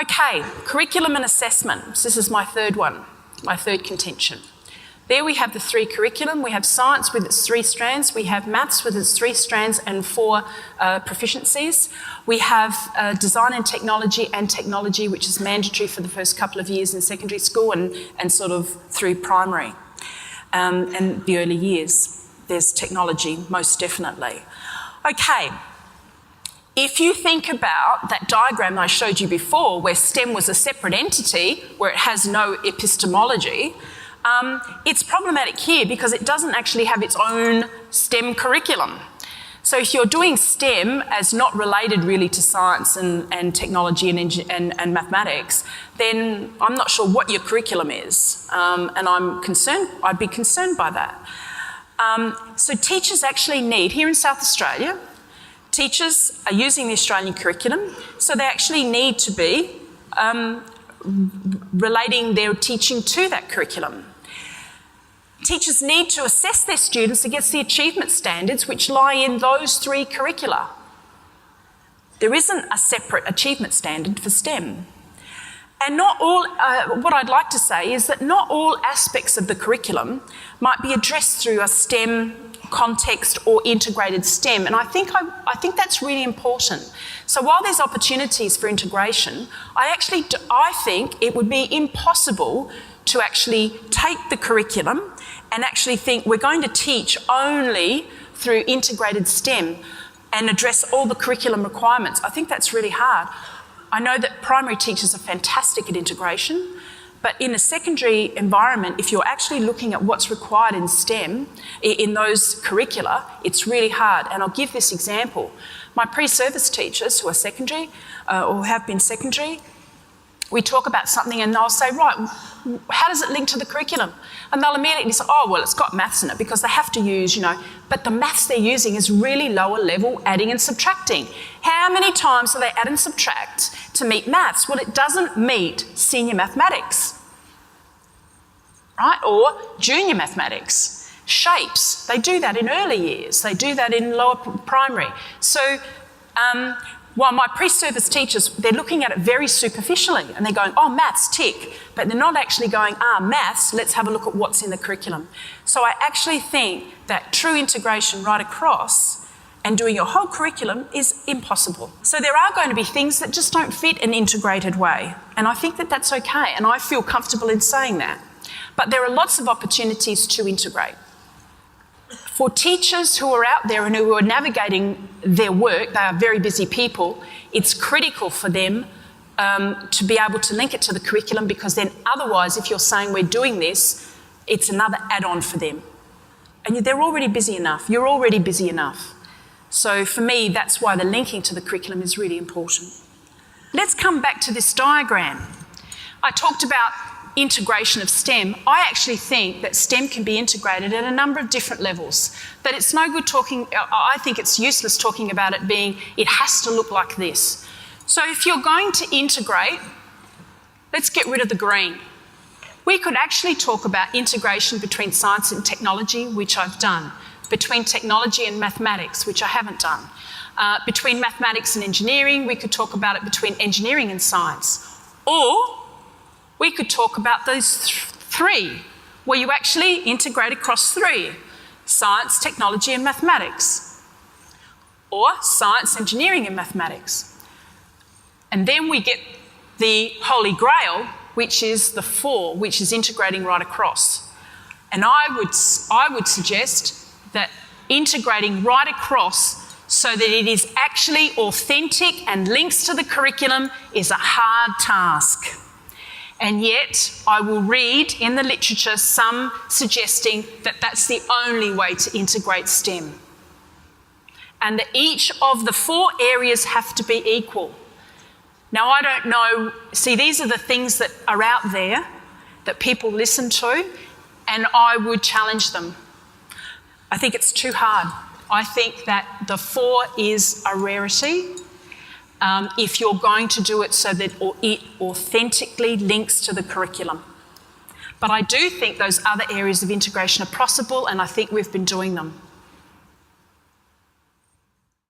Okay, curriculum and assessment. So this is my third one, my third contention. There we have the three curriculum. We have science with its 3 strands. We have maths with its 3 strands and 4 proficiencies. We have design and technology, which is mandatory for the first couple of years in secondary school and sort of through primary and the early years. There's technology, most definitely. Okay. If you think about that diagram I showed you before where STEM was a separate entity, where it has no epistemology, it's problematic here because it doesn't actually have its own STEM curriculum. So if you're doing STEM as not related really to science and technology and mathematics, then I'm not sure what your curriculum is. And I'd be concerned by that. So teachers actually need, here in South Australia, teachers are using the Australian curriculum, so they actually need to be relating their teaching to that curriculum. Teachers need to assess their students against the achievement standards which lie in those 3 curricula. There isn't a separate achievement standard for STEM. And not all, what I'd like to say is that not all aspects of the curriculum might be addressed through a STEM context or integrated STEM, and I think that's really important. So while there's opportunities for integration, I think it would be impossible to actually take the curriculum and actually think we're going to teach only through integrated STEM and address all the curriculum requirements. I think that's really hard. I know that primary teachers are fantastic at integration, but in a secondary environment, if you're actually looking at what's required in STEM, in those curricula, it's really hard. And I'll give this example. My pre-service teachers who are secondary or have been secondary, we talk about something and they'll say, right, how does it link to the curriculum? And they'll immediately say, oh, well, it's got maths in it because they have to use, but the maths they're using is really lower level adding and subtracting. How many times do they add and subtract to meet maths? Well, it doesn't meet senior mathematics, right? Or junior mathematics. Shapes, they do that in early years. They do that in lower primary. So while my pre-service teachers, they're looking at it very superficially and they're going, oh, maths, tick. But they're not actually going, maths, let's have a look at what's in the curriculum. So I actually think that true integration right across and doing your whole curriculum is impossible. So there are going to be things that just don't fit an integrated way. And I think that that's okay. And I feel comfortable in saying that. But there are lots of opportunities to integrate. For teachers who are out there and who are navigating their work, they are very busy people, it's critical for them to be able to link it to the curriculum, because then otherwise, if you're saying we're doing this, it's another add-on for them. And they're already busy enough. You're already busy enough. So for me, that's why the linking to the curriculum is really important. Let's come back to this diagram. I talked about integration of STEM. I actually think that STEM can be integrated at a number of different levels. That it's no good talking, I think it's useless talking about it being, it has to look like this. So if you're going to integrate, let's get rid of the green. We could actually talk about integration between science and technology, which I've done, between technology and mathematics, which I haven't done. Between mathematics and engineering, we could talk about it between engineering and science. Or we could talk about those 3, where you actually integrate across 3, science, technology and mathematics, or science, engineering and mathematics. And then we get the Holy Grail, which is the 4, which is integrating right across. And I would suggest that integrating right across so that it is actually authentic and links to the curriculum is a hard task. And yet, I will read in the literature some suggesting that that's the only way to integrate STEM. And that each of the 4 areas have to be equal. Now, I don't know, see, these are the things that are out there that people listen to, and I would challenge them. I think it's too hard. I think that the 4 is a rarity. If you're going to do it so that it authentically links to the curriculum. But I do think those other areas of integration are possible, and I think we've been doing them.